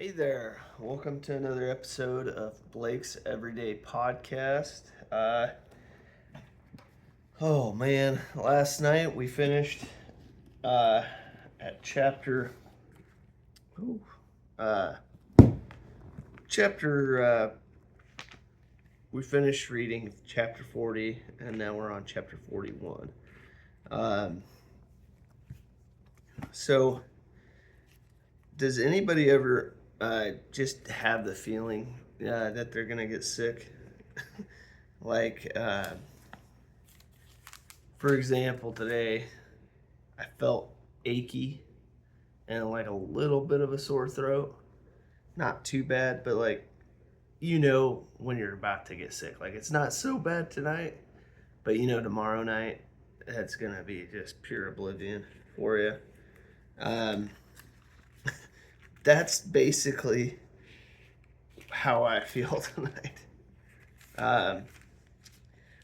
Hey there, welcome to another episode of Blake's Everyday Podcast. Oh man, last night we finished uh, at ooh, uh, chapter, we finished reading chapter 40 and now we're on chapter 41. Um, so, does anybody ever just have the feeling that they're gonna get sick? like, For example, today I felt achy and like a little bit of a sore throat. Not too bad, but when you're about to get sick. Like it's not so bad tonight, but tomorrow night that's gonna be just pure oblivion for you. Um, that's basically how I feel tonight. Um,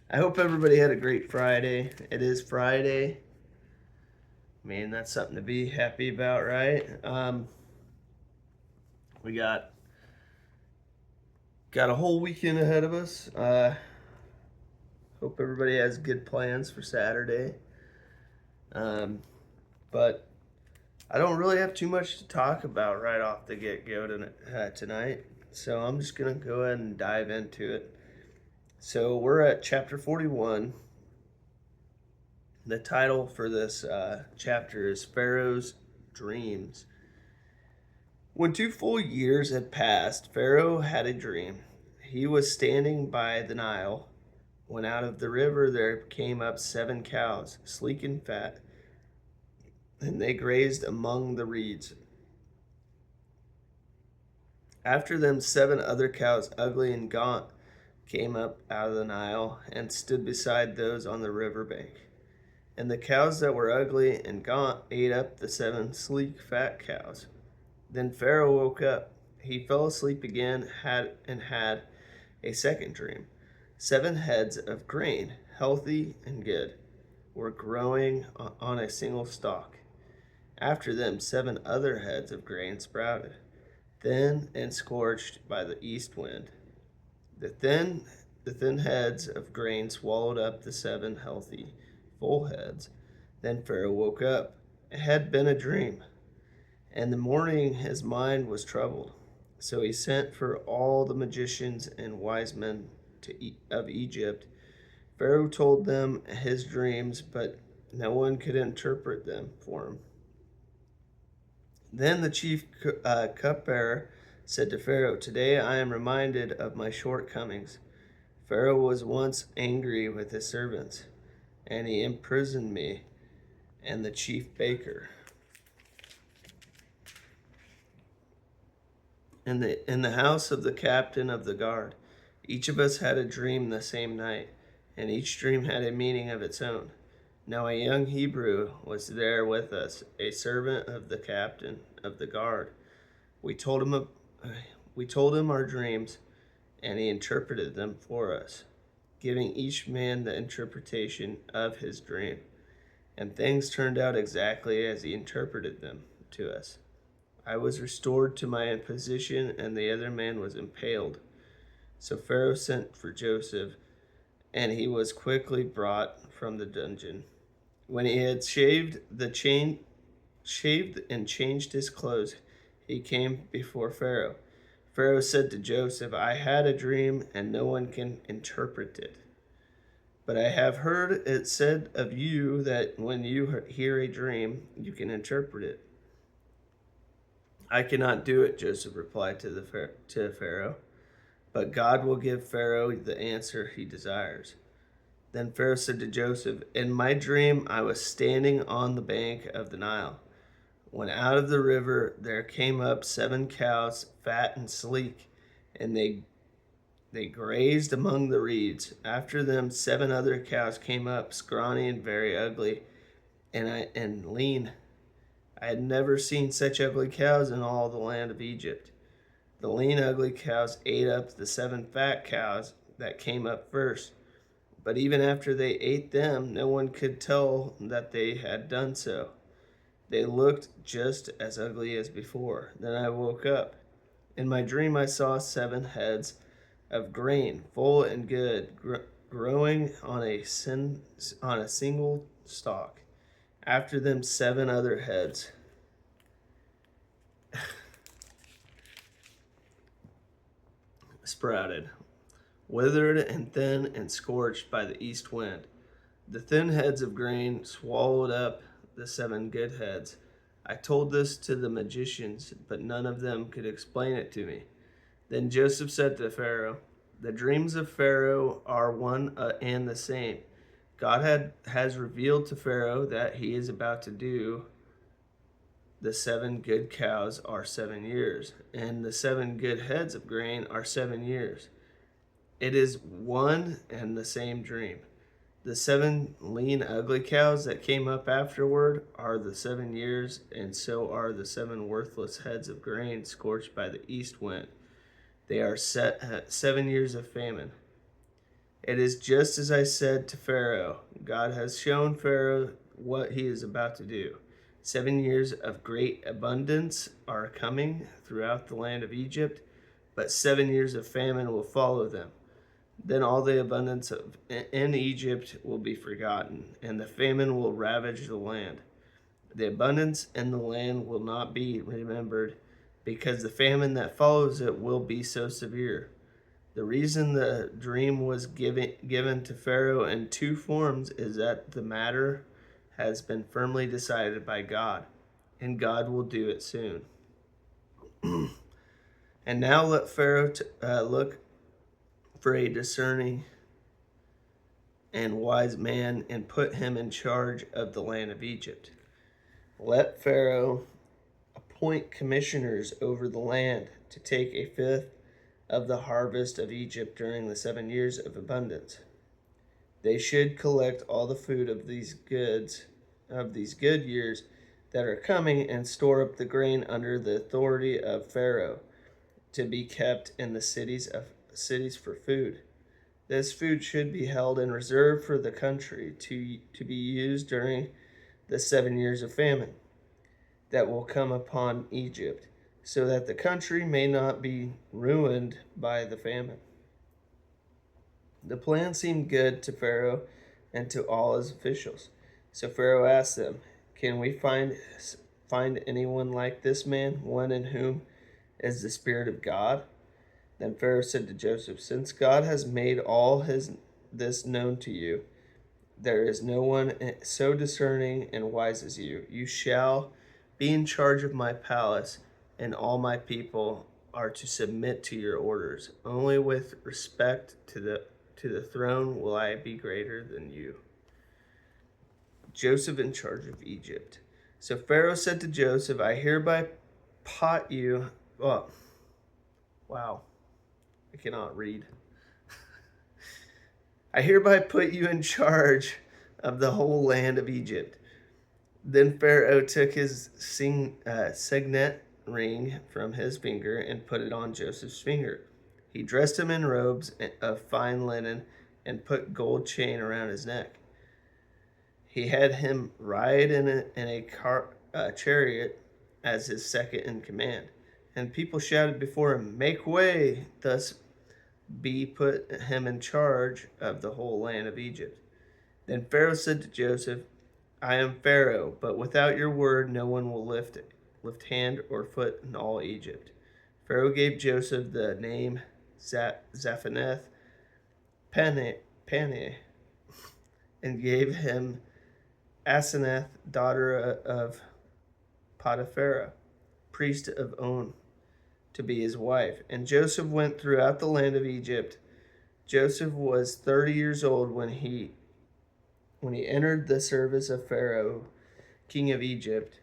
I hope everybody had a great Friday. It is Friday. Man, that's something to be happy about, right? We got a whole weekend ahead of us. Hope everybody has good plans for Saturday. Um, but I don't really have too much to talk about right off the get go tonight. So I'm just going to go ahead and dive into it. So we're at chapter 41. The title for this chapter is Pharaoh's Dreams. When 2 full years had passed, Pharaoh had a dream. He was standing by the Nile when out of the river there came up 7 cows, sleek and fat, and they grazed among the reeds. After them 7 other cows, ugly and gaunt, came up out of the Nile and stood beside those on the river bank. And the cows that were ugly and gaunt ate up the 7 sleek, fat cows. Then Pharaoh woke up. He fell asleep again had a second dream. 7 heads of grain, healthy and good, were growing on a single stalk. After them 7 other heads of grain sprouted, thin and scorched by the east wind. The thin heads of grain swallowed up the 7 healthy, full heads. Then Pharaoh woke up. It had been a dream. And the morning his mind was troubled. So he sent for all the magicians and wise men of Egypt. Pharaoh told them his dreams, but no one could interpret them for him. Then the chief cupbearer said to Pharaoh, "Today I am reminded of my shortcomings. Pharaoh was once angry with his servants, and he imprisoned me and the chief baker. In the house of the captain of the guard, each of us had a dream the same night, and each dream had a meaning of its own. Now a young Hebrew was there with us, a servant of the captain of the guard. We told him our dreams, and he interpreted them for us, giving each man the interpretation of his dream. And things turned out exactly as he interpreted them to us. I was restored to my position, and the other man was impaled. So Pharaoh sent for Joseph, and he was quickly brought from the dungeon. When he had shaved and changed his clothes, he came before Pharaoh. Pharaoh said to Joseph, "I had a dream, and no one can interpret it. But I have heard it said of you that when you hear a dream, you can interpret it." "I cannot do it," Joseph replied to Pharaoh, "but God will give Pharaoh the answer he desires." Then Pharaoh said to Joseph, "In my dream I was standing on the bank of the Nile, when out of the river there came up 7 cows, fat and sleek, and they grazed among the reeds. After them 7 other cows came up, scrawny and very ugly, and lean. I had never seen such ugly cows in all the land of Egypt. The lean, ugly cows ate up the 7 fat cows that came up first. But even after they ate them, no one could tell that they had done so. They looked just as ugly as before. Then I woke up. In my dream, I saw 7 heads of grain, full and good, growing on on a single stalk. After them, 7 other heads sprouted, withered and thin and scorched by the east wind. The thin heads of grain swallowed up the 7 good heads. I told this to the magicians, but none of them could explain it to me. Then Joseph said to Pharaoh, "The dreams of Pharaoh are one and the same. God has revealed to Pharaoh that he is about to do the 7 good cows are 7 years, and the 7 good heads of grain are 7 years. It is one and the same dream. The 7 lean, ugly cows that came up afterward are the 7 years, and so are the 7 worthless heads of grain scorched by the east wind. They are 7 years of famine. It is just as I said to Pharaoh. God has shown Pharaoh what he is about to do. 7 years of great abundance are coming throughout the land of Egypt, but 7 years of famine will follow them. Then all the abundance in Egypt will be forgotten, and the famine will ravage the land. The abundance in the land will not be remembered, because the famine that follows it will be so severe. The reason the dream was given to Pharaoh in 2 forms is that the matter has been firmly decided by God, and God will do it soon. And now let Pharaoh look for a discerning and wise man and put him in charge of the land of Egypt. Let Pharaoh appoint commissioners over the land to take 1/5 of the harvest of Egypt during the 7 years of abundance. They should collect all the food of these good years that are coming and store up the grain under the authority of Pharaoh to be kept in the cities for food. This food should be held in reserve for the country to be used during the 7 years of famine that will come upon Egypt, so that the country may not be ruined by the famine." The plan seemed good to Pharaoh and to all his officials. So Pharaoh asked them, "Can we find anyone like this man, one in whom is the Spirit of God?" Then Pharaoh said to Joseph, "Since God has made all this known to you, there is no one so discerning and wise as you. You shall be in charge of my palace, and all my people are to submit to your orders. Only with respect to the throne will I be greater than you." Joseph in charge of Egypt. So Pharaoh said to Joseph, "I hereby pot you." Oh, wow. I cannot read. "I hereby put you in charge of the whole land of Egypt." Then Pharaoh took his signet ring from his finger and put it on Joseph's finger. He dressed him in robes of fine linen and put gold chain around his neck. He had him ride in a chariot as his second in command. And people shouted before him, "Make way!" Thus be put him in charge of the whole land of Egypt. Then Pharaoh said to Joseph, "I am Pharaoh, but without your word no one will lift hand or foot in all Egypt." Pharaoh gave Joseph the name Zaphaneth Paneah, and gave him Asenath, daughter of Potiphar, priest of On, to be his wife. And Joseph went throughout the land of Egypt. Joseph was 30 years old when he entered the service of Pharaoh, king of Egypt.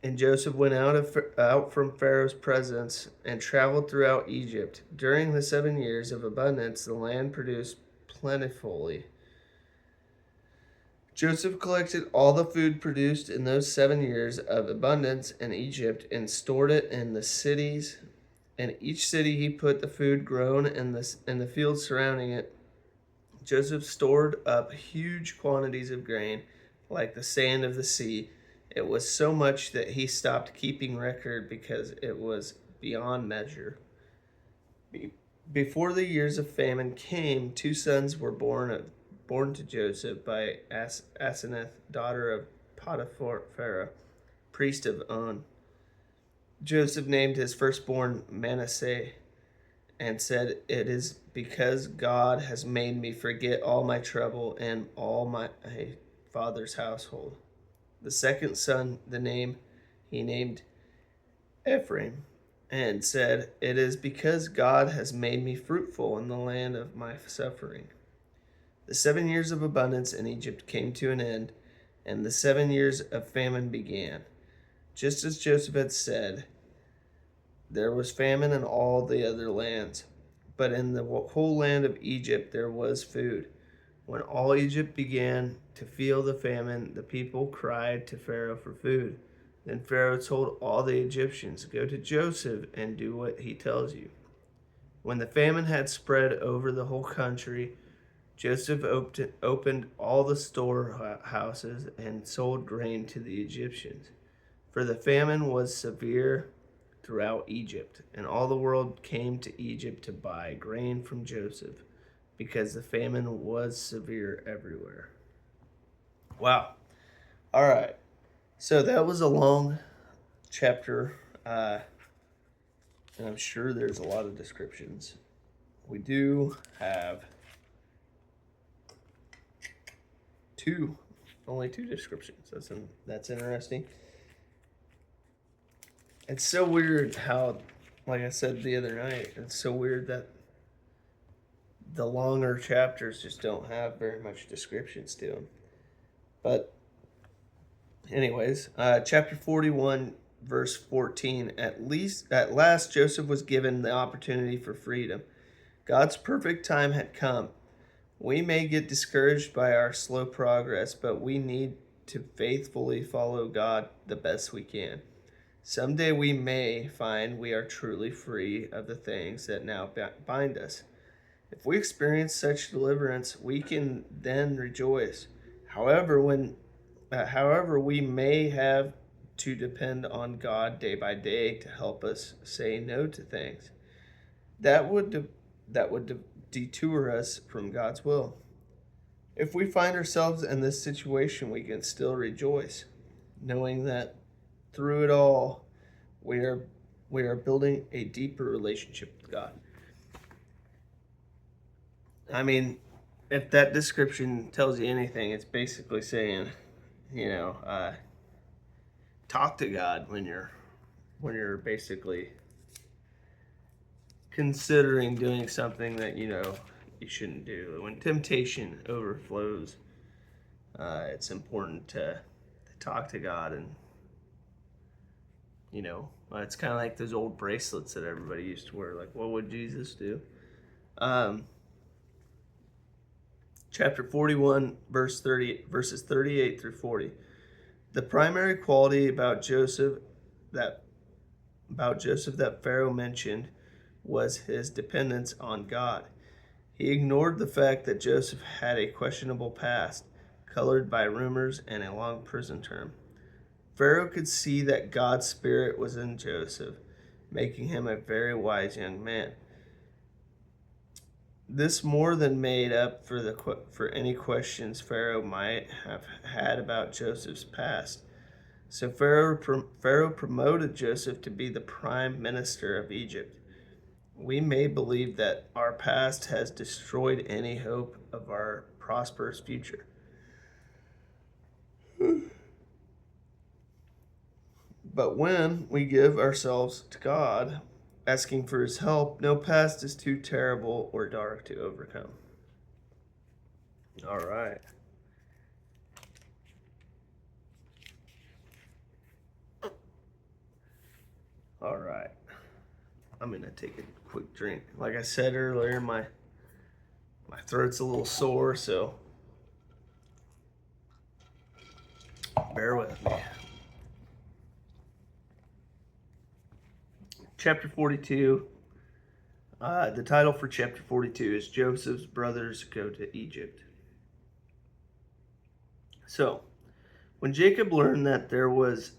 And Joseph went out from Pharaoh's presence and traveled throughout Egypt. During the 7 years of abundance, the land produced plentifully. Joseph collected all the food produced in those 7 years of abundance in Egypt and stored it in the cities. In each city he put the food grown in the fields surrounding it. Joseph stored up huge quantities of grain, like the sand of the sea. It was so much that he stopped keeping record because it was beyond measure. Before the years of famine came, two sons were born to Joseph by Asenath, daughter of Potiphar, priest of On. Joseph named his firstborn Manasseh and said, "It is because God has made me forget all my trouble and all my father's household." The second son, he named Ephraim, and said, "It is because God has made me fruitful in the land of my suffering." The 7 years of abundance in Egypt came to an end, and the 7 years of famine began. Just as Joseph had said, there was famine in all the other lands, but in the whole land of Egypt there was food. When all Egypt began to feel the famine, the people cried to Pharaoh for food. Then Pharaoh told all the Egyptians, "Go to Joseph and do what he tells you." When the famine had spread over the whole country, Joseph opened all the storehouses and sold grain to the Egyptians. For the famine was severe throughout Egypt, and all the world came to Egypt to buy grain from Joseph, because the famine was severe everywhere. Wow. All right. So that was a long chapter, and I'm sure there's a lot of descriptions. We do have only two descriptions. That's interesting. It's so weird how, like I said the other night, it's so weird that the longer chapters just don't have very much descriptions to them. But anyways, chapter 41, verse 14, at last Joseph was given the opportunity for freedom. God's perfect time had come. We may get discouraged by our slow progress, but we need to faithfully follow God the best we can. Someday we may find we are truly free of the things that now bind us. If we experience such deliverance, we can then rejoice. However, we may have to depend on God day by day to help us say no to things that would detour us from God's will. If we find ourselves in this situation, we can still rejoice, knowing that through it all, we are building a deeper relationship with God. I mean, if that description tells you anything, it's basically saying, talk to God when you're basically considering doing something that you shouldn't do. When temptation overflows, it's important to talk to God, and it's kind of like those old bracelets that everybody used to wear. Like, what would Jesus do? Chapter 41, verses 38 through 40. The primary quality about Joseph that Pharaoh mentioned was his dependence on God. He ignored the fact that Joseph had a questionable past, colored by rumors and a long prison term. Pharaoh could see that God's Spirit was in Joseph, making him a very wise young man. This more than made up for any questions Pharaoh might have had about Joseph's past. So Pharaoh promoted Joseph to be the prime minister of Egypt. We may believe that our past has destroyed any hope of our prosperous future. But when we give ourselves to God, asking for his help, no past is too terrible or dark to overcome. All right. All right. I'm going to take a quick drink. Like I said earlier, my throat's a little sore, so bear with me. Chapter 42. The title for chapter 42 is Joseph's Brothers Go to Egypt. So, when Jacob learned that there was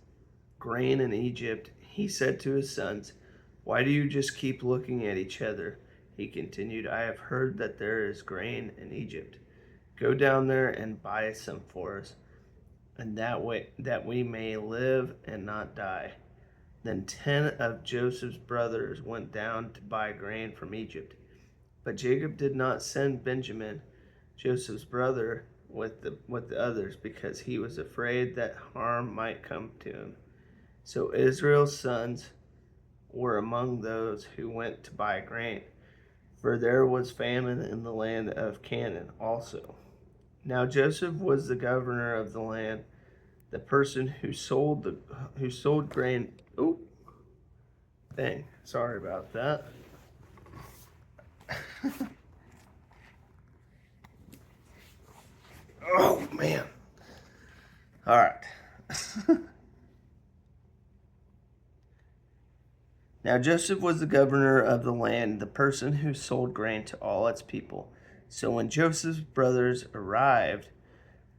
grain in Egypt, he said to his sons, Why do you just keep looking at each other? He continued. I have heard that there is grain in Egypt. Go down there and buy some for us, and that we may live and not die. Then 10 of Joseph's brothers went down to buy grain from Egypt. But Jacob did not send Benjamin, Joseph's brother, with the others, because he was afraid that harm might come to him. So Israel's sons were among those who went to buy grain, for there was famine in the land of Canaan also. Now Joseph was the governor of the land, the person who sold grain. Oh, dang! Sorry about that. Oh man! All right. Now Joseph was the governor of the land, the person who sold grain to all its people. So when Joseph's brothers arrived,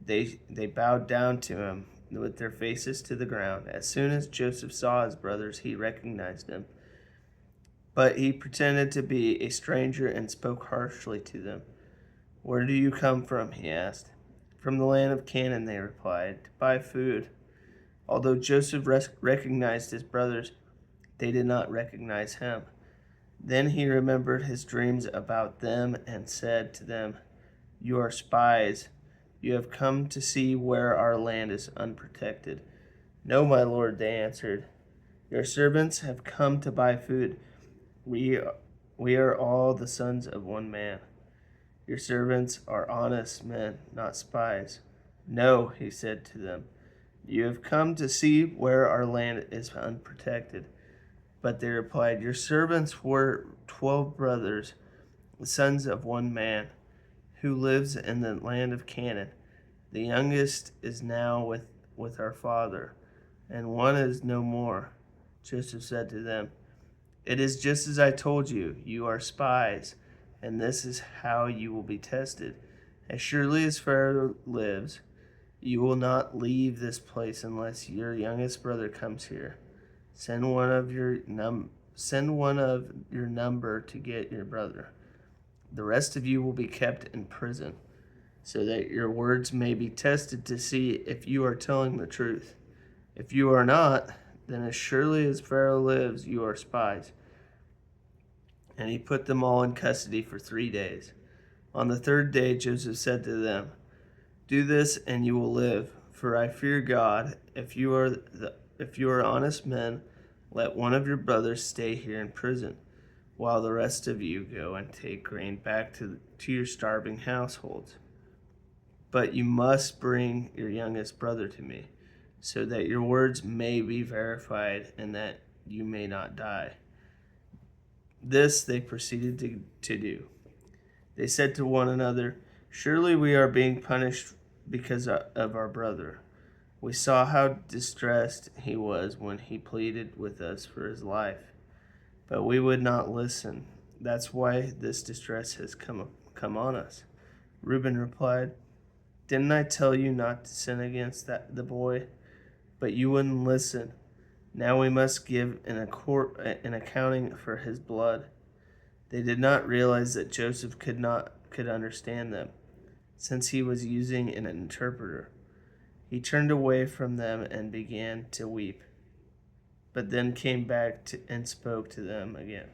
they bowed down to him with their faces to the ground. As soon as Joseph saw his brothers, he recognized them. But he pretended to be a stranger and spoke harshly to them. Where do you come from? He asked. From the land of Canaan, they replied, to buy food. Although Joseph recognized his brothers, they did not recognize him. Then he remembered his dreams about them and said to them, You are spies. You have come to see where our land is unprotected. No, my lord, they answered. Your servants have come to buy food. We are all the sons of one man. Your servants are honest men, not spies. No, he said to them. You have come to see where our land is unprotected. But they replied, Your servants were 12 brothers, the sons of one man, who lives in the land of Canaan. The youngest is now with our father, and one is no more. Joseph said to them, It is just as I told you, you are spies, and this is how you will be tested. As surely as Pharaoh lives, you will not leave this place unless your youngest brother comes here. Send one of your number to get your brother. The rest of you will be kept in prison, so that your words may be tested to see if you are telling the truth. If you are not, then as surely as Pharaoh lives, you are spies. And he put them all in custody for 3 days. On the third day, Joseph said to them, Do this, and you will live. For I fear God. If you are honest men, let one of your brothers stay here in prison, while the rest of you go and take grain back to your starving households. But you must bring your youngest brother to me, so that your words may be verified and that you may not die. This they proceeded to do. They said to one another, Surely we are being punished because of our brother. We saw how distressed he was when he pleaded with us for his life, but we would not listen. That's why this distress has come on us. Reuben replied, Didn't I tell you not to sin against the boy? But you wouldn't listen. Now we must give an accounting for his blood. They did not realize that Joseph could understand them, since he was using an interpreter. He turned away from them and began to weep, but then came back and spoke to them again.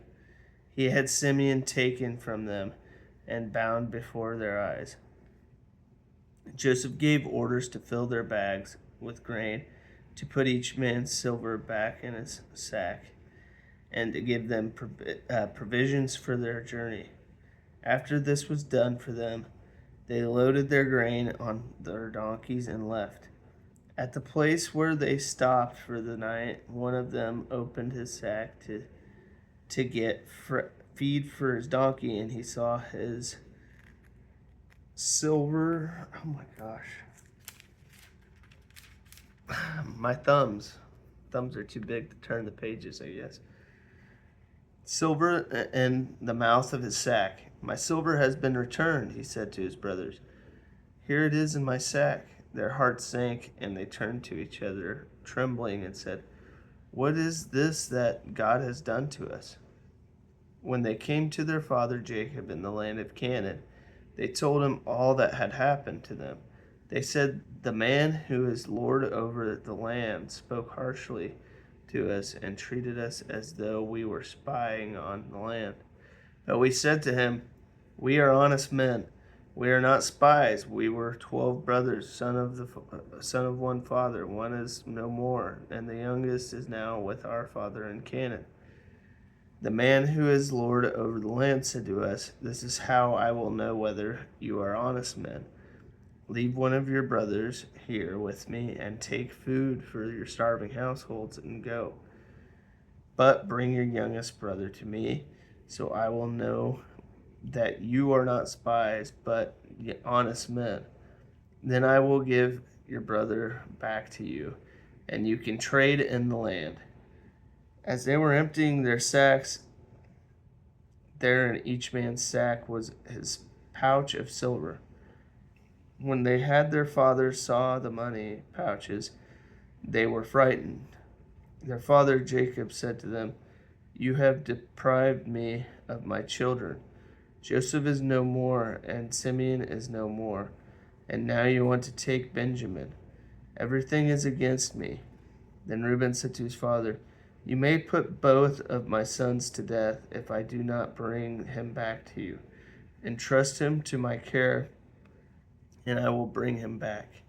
He had Simeon taken from them and bound before their eyes. Joseph gave orders to fill their bags with grain, to put each man's silver back in his sack, and to give them provisions for their journey. After this was done for them, they loaded their grain on their donkeys and left. At the place where they stopped for the night, one of them opened his sack to get feed for his donkey, and he saw his silver. Oh my gosh. My thumbs are too big to turn the pages, I guess. Silver in the mouth of his sack. My silver has been returned, he said to his brothers. Here it is in my sack. Their hearts sank, and they turned to each other, trembling, and said, What is this that God has done to us?" When they came to their father Jacob in the land of Canaan, they told him all that had happened to them. They said, "The man who is Lord over the land spoke harshly to us and treated us as though we were spying on the land. But we said to him, 'We are honest men. We are not spies. We were 12 brothers, son of one father. One is no more, and the youngest is now with our father in Canaan.' The man who is Lord over the land said to us, 'This is how I will know whether you are honest men. Leave one of your brothers here with me and take food for your starving households and go. But bring your youngest brother to me, so I will know that you are not spies, but honest men. Then I will give your brother back to you, and you can trade in the land.' As they were emptying their sacks, there in each man's sack was his pouch of silver. When they had their father saw the money pouches, they were frightened. Their father Jacob said to them, 'You have deprived me of my children. Joseph is no more, and Simeon is no more, and now you want to take Benjamin. Everything is against me.' Then Reuben said to his father, 'You may put both of my sons to death if I do not bring him back to you. Entrust him to my care, and I will bring him back.'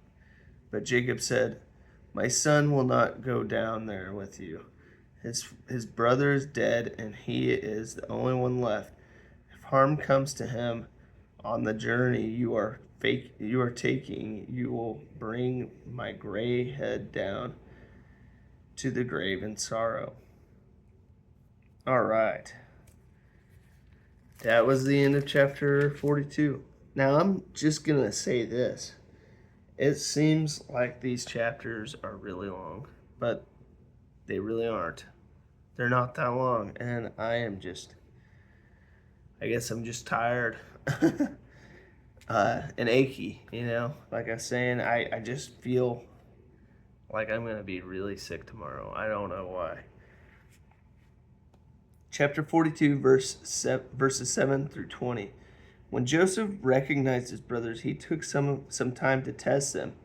But Jacob said, 'My son will not go down there with you. His brother is dead, and he is the only one left. If harm comes to him on the journey you are taking, you will bring my gray head down to the grave in sorrow.'" All right. That was the end of chapter 42. Now, I'm just going to say this. It seems like these chapters are really long, but they really aren't. They're not that long, and I guess I'm just tired and achy, Like I was saying, I just feel like I'm going to be really sick tomorrow. I don't know why. Chapter 42, verses 7 through 20. When Joseph recognized his brothers, he took some time to test them.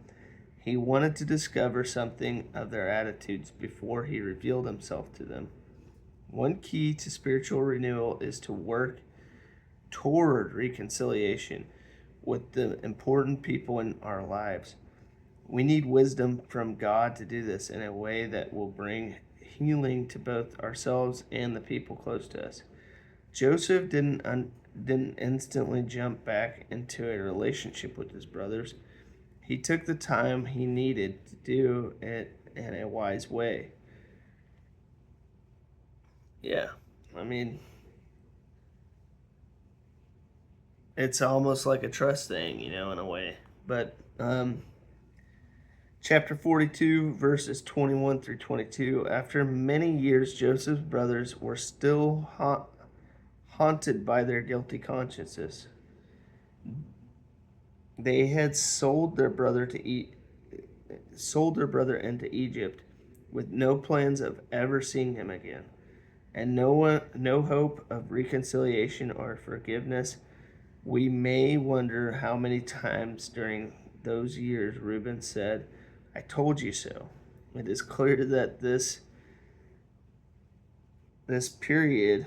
He wanted to discover something of their attitudes before he revealed himself to them. One key to spiritual renewal is to work toward reconciliation with the important people in our lives. We need wisdom from God to do this in a way that will bring healing to both ourselves and the people close to us. Joseph didn't instantly jump back into a relationship with his brothers. He took the time he needed to do it in a wise way. Yeah, I mean, it's almost like a trust thing, in a way. But chapter 42, verses 21 through 22. After many years, Joseph's brothers were still haunted by their guilty consciences. They had sold their brother into Egypt with no plans of ever seeing him again, and no hope of reconciliation or forgiveness. We may wonder how many times during those years Reuben said, "I told you so." It is clear that this period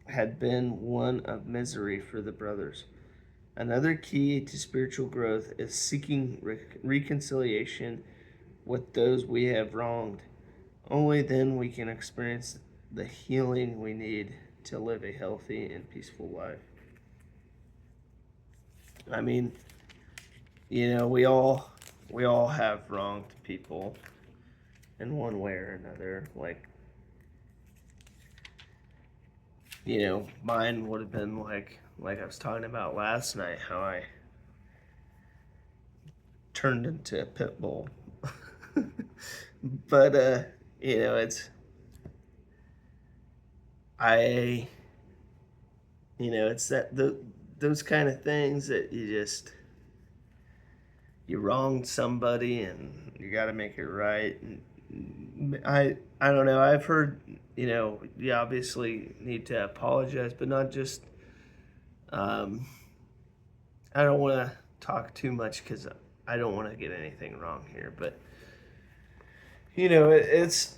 had been one of misery for the brothers. Another key to spiritual growth is seeking reconciliation with those we have wronged. Only then we can experience the healing we need to live a healthy and peaceful life. I mean, we all have wronged people in one way or another. Like, mine would have been like I was talking about last night, how I turned into a pit bull. But it's those kind of things that you wronged somebody and you got to make it right, and I don't know. I've heard, you obviously need to apologize, but not just. Um, I don't want to talk too much because I don't want to get anything wrong here. But it's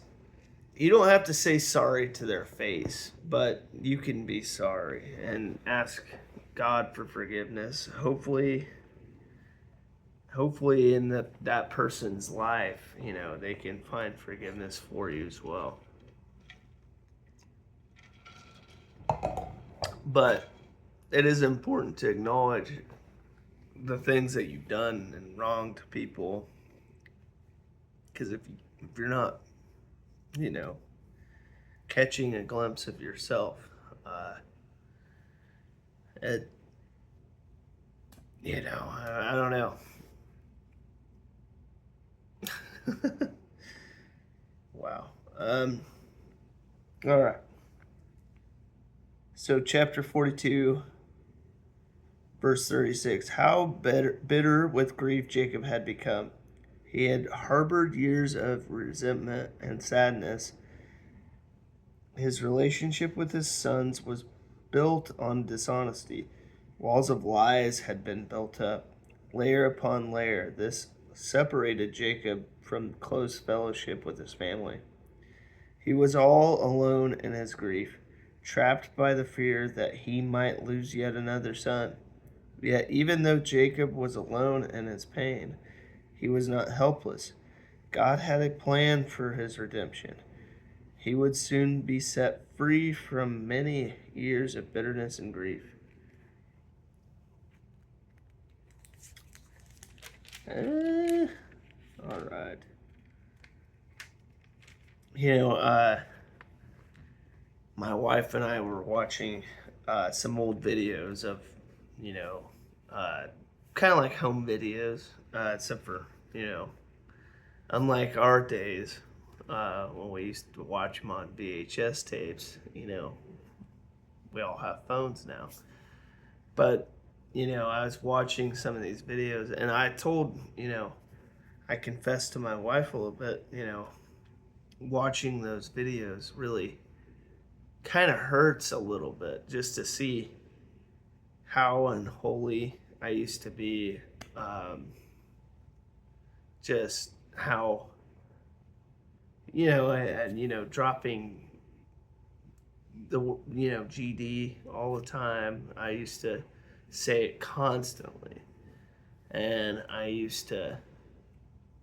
you don't have to say sorry to their face, but you can be sorry and ask God for forgiveness. Hopefully in that person's life, they can find forgiveness for you as well. But it is important to acknowledge the things that you've done and wronged people, because if you're not, catching a glimpse of yourself, it, I don't know. Wow. All right. So chapter 42, verse 36. How bitter with grief Jacob had become. He had harbored years of resentment and sadness. His relationship with his sons was built on dishonesty. Walls of lies had been built up, layer upon layer. This separated Jacob from close fellowship with his family. He was all alone in his grief, trapped by the fear that he might lose yet another son. Yet, even though Jacob was alone in his pain, he was not helpless. God had a plan for his redemption. He would soon be set free from many years of bitterness and grief. All right. My wife and I were watching some old videos of, kind of like home videos, except for, unlike our days when we used to watch them on VHS tapes, we all have phones now. But, I was watching some of these videos and I told, I confessed to my wife a little bit, watching those videos really kind of hurts a little bit just to see how unholy I used to be. Just how, dropping the, GD all the time. I used to say it constantly. And I used to,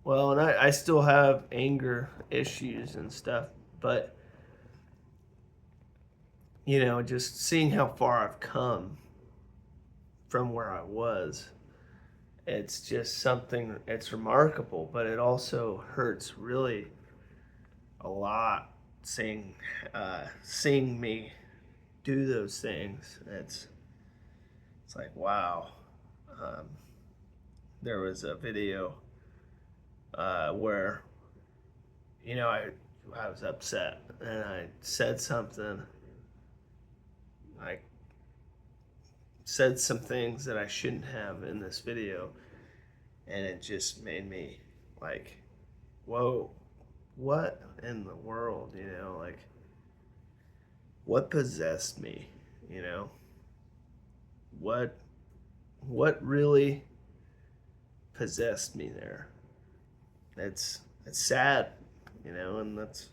and I still have anger issues and stuff, but just seeing how far I've come from where I was, it's just something, it's remarkable, but it also hurts really a lot seeing me do those things. It's like, wow. There was a video where, I was upset and I said something. I said some things that I shouldn't have in this video, and it just made me like, whoa, what in the world, like, what possessed me, what really possessed me there. It's sad, and that's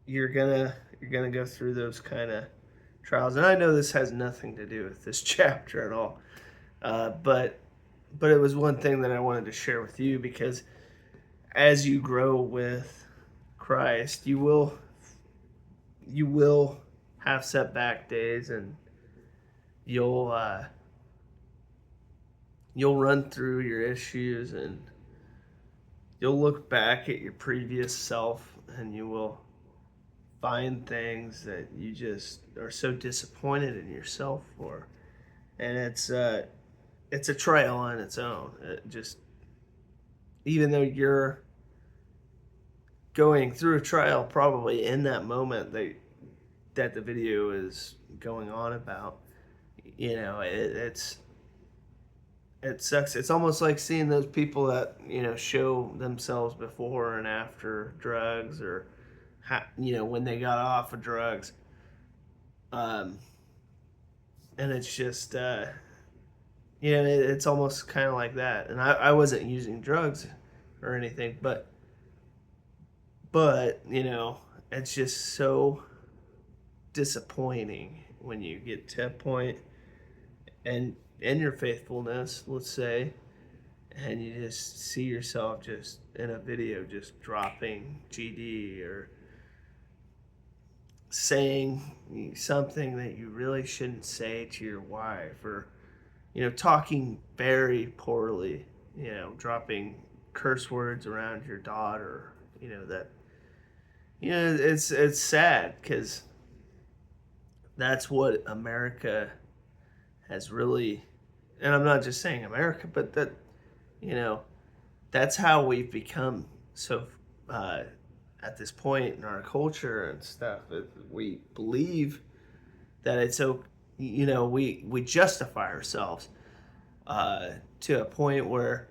you're gonna go through those kind of trials, and I know this has nothing to do with this chapter at all, but it was one thing that I wanted to share with you, because as you grow with Christ, you will have setback days, and you'll run through your issues, and you'll look back at your previous self, and you will find things that you just are so disappointed in yourself for. And it's a trial on its own. It just, even though you're going through a trial probably in that moment that the video is going on about, it's it sucks. It's almost like seeing those people that show themselves before and after drugs, or when they got off of drugs. Um, and it's just it's almost kind of like that. And I wasn't using drugs or anything, but it's just so disappointing when you get to a point and in your faithfulness, let's say, and you just see yourself just in a video just dropping GD or saying something that you really shouldn't say to your wife, or talking very poorly, dropping curse words around your daughter, that it's sad, because that's what America has really, and I'm not just saying America, but that's how we've become so at this point in our culture and stuff. We believe that it's so, we justify ourselves to a point where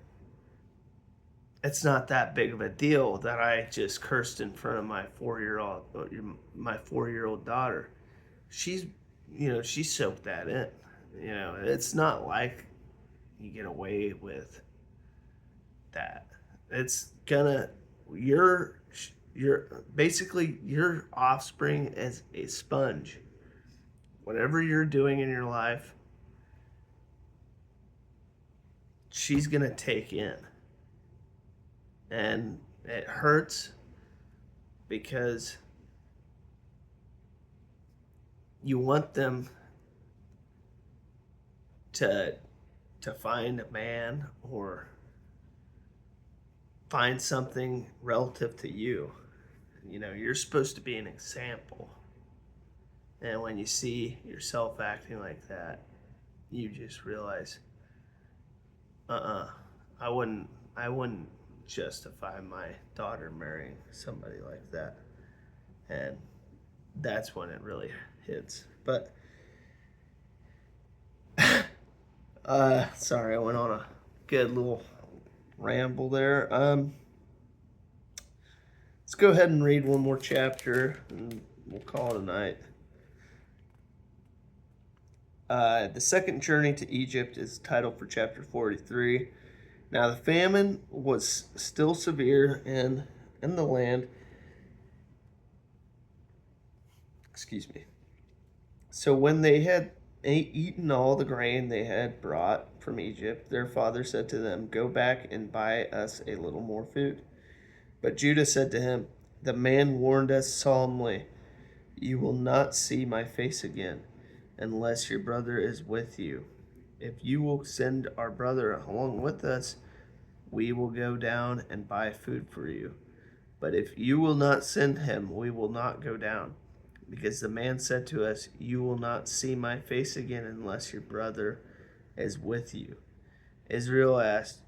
it's not that big of a deal that I just cursed in front of my 4-year-old daughter. She's she soaked that in. It's not like you get away with that. It's gonna basically your offspring is a sponge. Whatever you're doing in your life, she's gonna take in. And it hurts because you want them to find a man or find something relative to you. You're supposed to be an example. And when you see yourself acting like that, you just realize, I wouldn't justify my daughter marrying somebody like that. And that's when it really hits. But sorry, I went on a good little ramble there. Let's go ahead and read one more chapter and we'll call it a night. The second journey to Egypt is titled for chapter 43. Now the famine was still severe in the land. Excuse me. So when they had eaten all the grain they had brought from Egypt, their father said to them, "Go back and buy us a little more food." But Judah said to him, "The man warned us solemnly, 'You will not see my face again unless your brother is with you. If you will send our brother along with us, we will go down and buy food for you. But if you will not send him, we will not go down. Because the man said to us, 'You will not see my face again unless your brother is with you.'" Israel asked,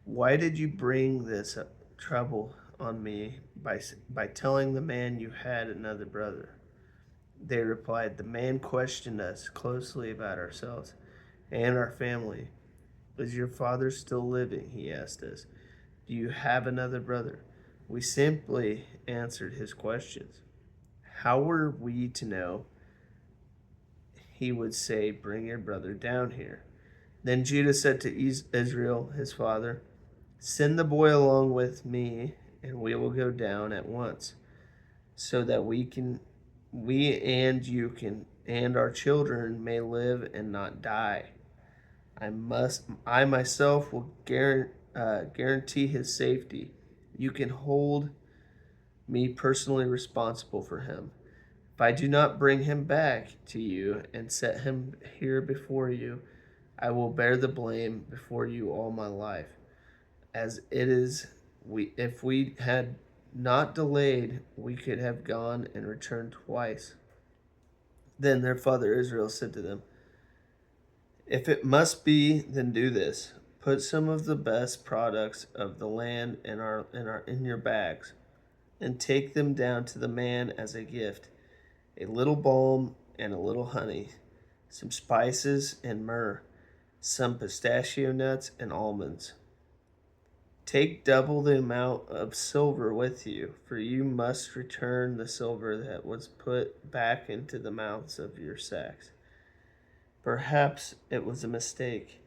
"Why did you bring this trouble on me by telling the man you had another brother?" They replied, "The man questioned us closely about ourselves and our family. 'Is your father still living?' he asked us. 'Do you have another brother?' We simply answered his questions. How were we to know he would say, 'Bring your brother down here'?" Then Judah said to Israel, his father, "Send the boy along with me, and we will go down at once, so that we and you can, and our children may live and not die. I myself will guarantee his safety. You can hold me personally responsible for him. If I do not bring him back to you and set him here before you, I will bear the blame before you all my life. As it is, if we had not delayed, we could have gone and returned twice." Then their father Israel said to them, "If it must be, then do this. Put some of the best products of the land in your bags, and take them down to the man as a gift: a little balm and a little honey, some spices and myrrh. some pistachio nuts, and almonds. Take double the amount of silver with you, for you must return the silver that was put back into the mouths of your sacks. Perhaps it was a mistake.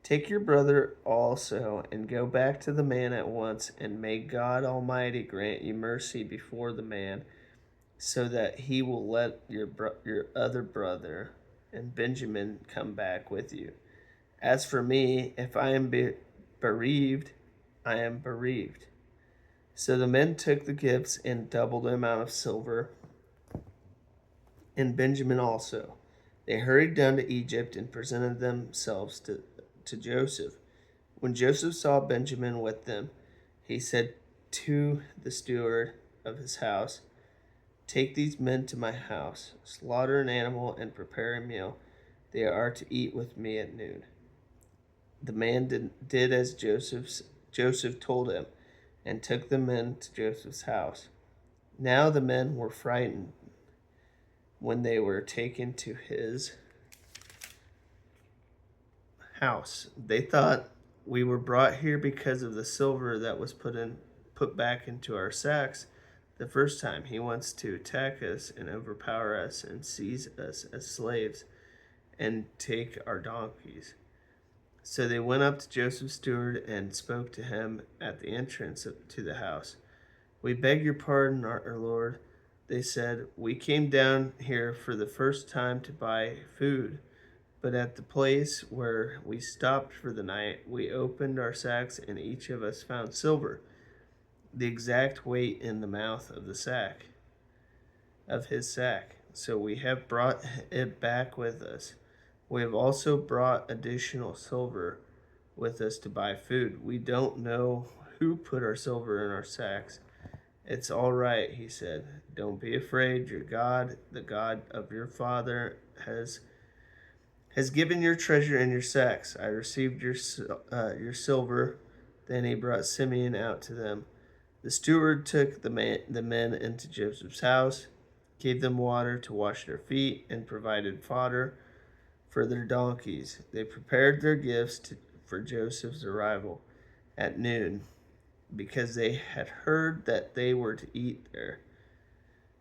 Take your brother also, and go back to the man at once, and may God Almighty grant you mercy before the man, so that he will let your other brother and Benjamin come back with you. As for me, if I am bereaved, I am bereaved. So the men took the gifts and double the amount of silver, and Benjamin also. They hurried down to Egypt and presented themselves to Joseph. When Joseph saw Benjamin with them, he said to the steward of his house, "Take these men to my house, slaughter an animal, and prepare a meal. They are to eat with me at noon." The man did as Joseph told him, and took the men to Joseph's house. Now the men were frightened when they were taken to his house. They thought, "We were brought here because of the silver that was put back into our sacks the first time. He wants to attack us and overpower us and seize us as slaves and take our donkeys." So they went up to Joseph's steward and spoke to him at the entrance to the house. "We beg your pardon, our lord," they said. "We came down here for the first time to buy food, but at the place where we stopped for the night, we opened our sacks and each of us found silver, the exact weight in the mouth of his sack. So we have brought it back with us. We have also brought additional silver with us to buy food. We don't know who put our silver in our sacks." "It's all right," he said. "Don't be afraid. Your God, the God of your father, has given your treasure in your sacks. I received your silver." Then he brought Simeon out to them. The steward took the men into Joseph's house, gave them water to wash their feet, and provided fodder for their donkeys. They prepared their gifts for Joseph's arrival at noon, because they had heard that they were to eat there.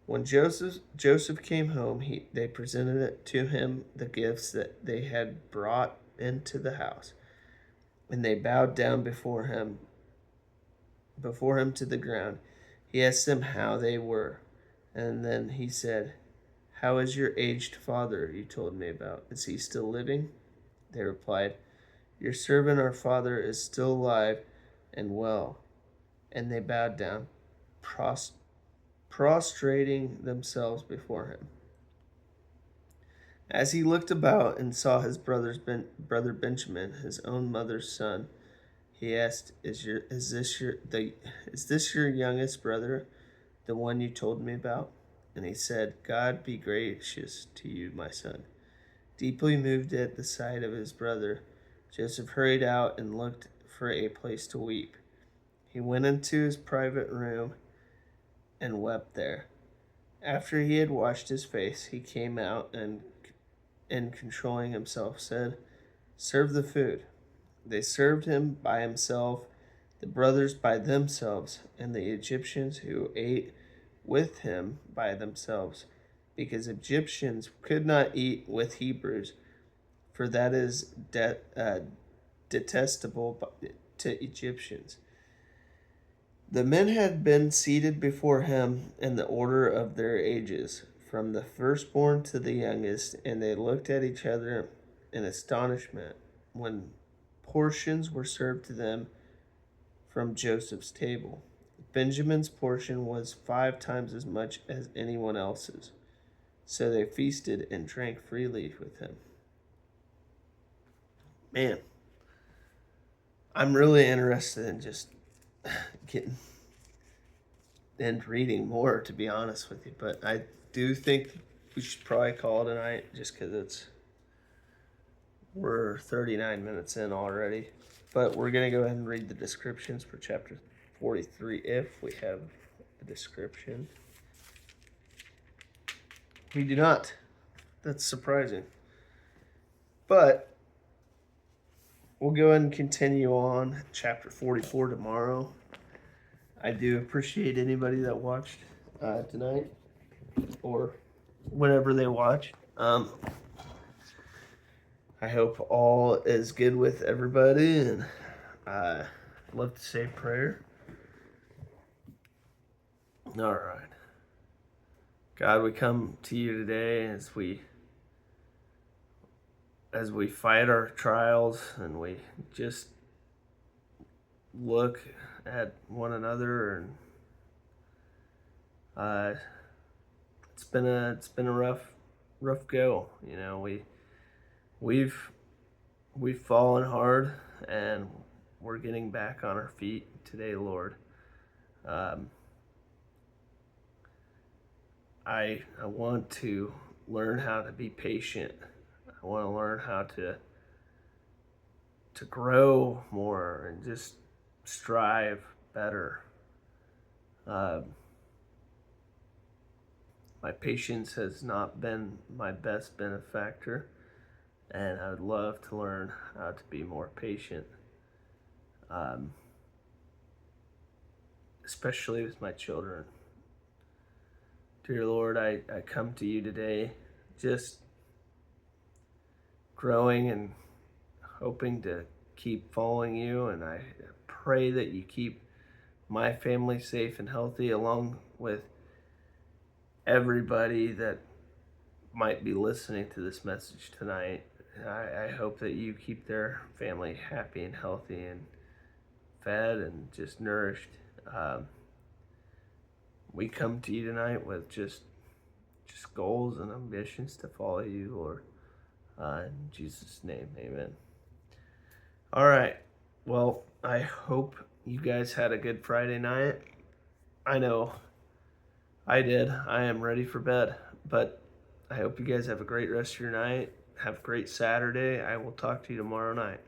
When Joseph came home, they presented it to him the gifts that they had brought into the house, and they bowed down before him to the ground. He asked them how they were, and then he said, "How is your aged father you told me about? Is he still living?" They replied, "Your servant, our father, is still alive and well." And they bowed down, prostrating themselves before him. As he looked about and saw his brother Benjamin, his own mother's son, he asked, "Is this your youngest brother, the one you told me about?" And he said, "God be gracious to you, my son." Deeply moved at the sight of his brother, Joseph hurried out and looked for a place to weep. He went into his private room and wept there. After he had washed his face, he came out and controlling himself, said, "Serve the food." They served him by himself, the brothers by themselves, and the Egyptians who ate with him by themselves, because Egyptians could not eat with Hebrews, for that is detestable to Egyptians. The men had been seated before him in the order of their ages, from the firstborn to the youngest, and they looked at each other in astonishment when portions were served to them from Joseph's table. Benjamin's portion was 5 times as much as anyone else's, so they feasted and drank freely with him. Man, I'm really interested in just getting and reading more, to be honest with you, but I do think we should probably call it a night, just because we're 39 minutes in already. But we're going to go ahead and read the descriptions for chapter 43 if we have a description. We do not. That's surprising. But we'll go ahead and continue on chapter 44 tomorrow. I do appreciate anybody that watched tonight or whenever they watch. I hope all is good with everybody, and I love to say prayer. All right. God, we come to you today as we fight our trials and we just look at one another, and it's been a rough go. You know, we've fallen hard, and we're getting back on our feet today, Lord. I want to learn how to be patient. I want to learn how to grow more and just strive better. My patience has not been my best benefactor, and I would love to learn how to be more patient, especially with my children. Dear Lord, I come to you today just growing and hoping to keep following you, and I pray that you keep my family safe and healthy, along with everybody that might be listening to this message tonight. I hope that you keep their family happy and healthy and fed and just nourished. We come to you tonight with just goals and ambitions to follow you, Lord. In Jesus' name, amen. All right. Well, I hope you guys had a good Friday night. I know I did. I am ready for bed, but I hope you guys have a great rest of your night. Have a great Saturday. I will talk to you tomorrow night.